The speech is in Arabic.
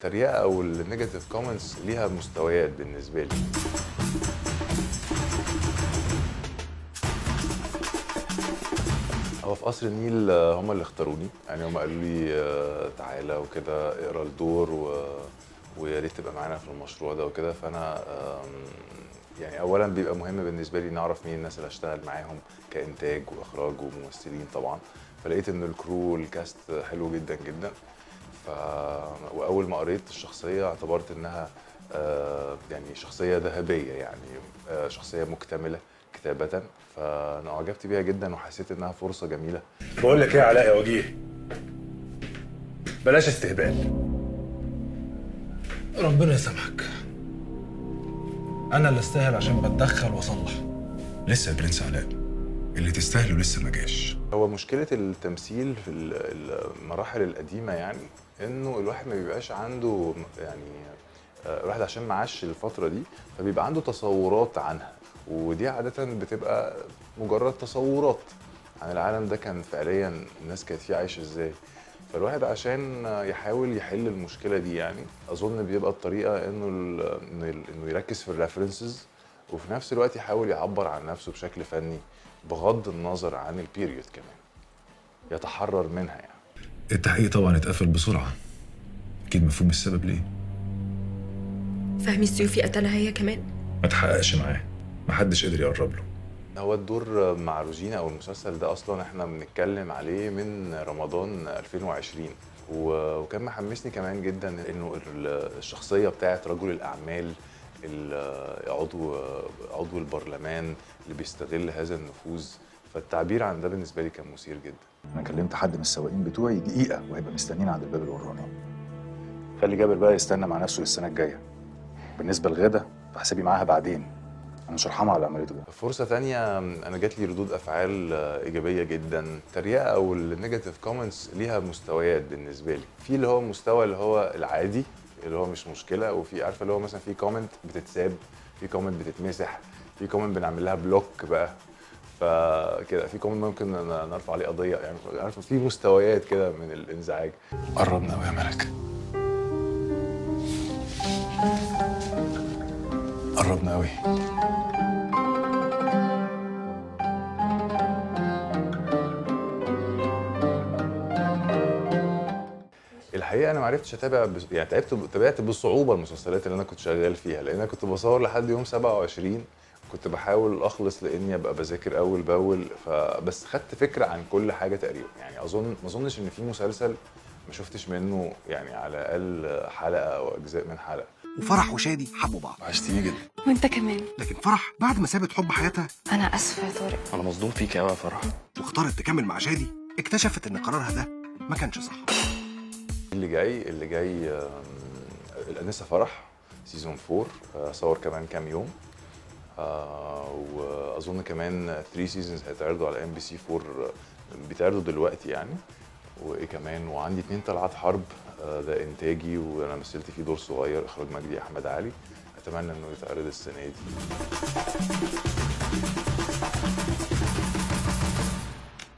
التريقة أو النيجاتيف كومنتس ليها مستويات بالنسبة لي. هو في قصر النيل هم اللي اختاروني، يعني هم قالوا لي تعالى وكده اقرا الدور ويا ريت تبقى معانا في المشروع ده وكده. فأنا يعني أولا بيبقى مهم بالنسبة لي نعرف مين الناس اللي هشتغل معاهم كإنتاج وإخراج وممثلين طبعا. فلقيت إن الكرو والكاست حلو جدا جدا. وأول ما قريت الشخصية اعتبرت إنها يعني شخصية ذهبية، يعني شخصية مكتملة كتابة. فأنا أعجبت بيها جدا وحسيت إنها فرصة جميلة. بقول لك إيه يا علاء يا وجيه، بلاش استهبال. ربنا يسامحك، أنا اللي استاهل عشان بتدخل وأصلح. لسه يا برنس علاء، اللي تستاهله لسه ما جاش. هو مشكلة التمثيل في المراحل القديمة يعني إنه الواحد ما بيبقاش عنده يعني الواحد عشان معاش الفترة دي فبيبقى عنده تصورات عنها، ودي عادة بتبقى مجرد تصورات عن العالم ده كان فعليا الناس كانت فيه عايشة ازاي. فالواحد عشان يحاول يحل المشكلة دي يعني أظن بيبقى الطريقة إنه يركز في الريفرنسز، وفي نفس الوقت يحاول يعبر عن نفسه بشكل فني بغض النظر عن البيريود كمان، يتحرر منها يعني. التحقيق طبعا اتقفل بسرعة، أكيد مفهوم السبب ليه. فهمي السيوفي قتلها هي كمان؟ ما تحققش معاه، محدش قدر يقرب له. هو الدور مع روجينا او المسلسل ده اصلا احنا بنتكلم عليه من رمضان 2020، وكان محمسني كمان جدا انه الشخصيه بتاعت رجل الاعمال عضو البرلمان اللي بيستغل هذا النفوذ. فالتعبير عن ده بالنسبه لي كان مثير جدا. انا كلمت حد من السواقين بتوعي دقيقه وهيبقى مستنينا عند الباب الوراني. خلي جابر بقى يستنى مع نفسه للسنه الجايه. بالنسبه لغدا فحسابي معاها بعدين، انا مش هرحمها على اللي عملته ده. فرصه تانية، انا جات لي ردود افعال ايجابيه جدا. التريقه او النيجاتيف كومنتس ليها مستويات بالنسبه لي. في اللي هو المستوى اللي هو العادي اللي هو مش مشكله، وفي عارفه اللي هو مثلا في كومنت بتتساب، في كومنت بتتمسح، في كومنت بنعمل لها بلوك بقى. فكده في كومنت ممكن نرفع عليه قضيه، يعني عارفه في مستويات كده من الانزعاج. قربنا قوي يا ملك، قربنا قوي. الحقيقه انا ما عرفتش اتابع يعني تابعت بصعوبه المسلسلات اللي انا كنت شغال فيها، لان انا كنت بصور لحد يوم 27. كنت بحاول اخلص لاني ابقى بذاكر اول باول، فبس خدت فكره عن كل حاجه تقريبا. يعني ما اظنش ان في مسلسل ما شفتش منه يعني على الاقل حلقه او اجزاء من حلقه. وفرح وشادي حبوا بعض. وحشتيني جدا. وانت كمان. لكن فرح بعد ما سابت حب حياتها انا اسفه يا طارق. انا مصدوم فيك قوي يا فرح. واختارت تكمل مع شادي، اكتشفت ان قرارها ده ما كانش صح. اللي جاي الانسه فرح سيزون 4 صور كمان كام يوم. واظن كمان 3 سيزونز هيتعرضوا على MBC 4 بيتعرضوا دلوقتي يعني. وايه كمان، وعندي 2 طلعات حرب ده انتاجي وانا مثلت فيه دور صغير، اخراج مجدي احمد علي. اتمنى انه يتعرض السنه دي.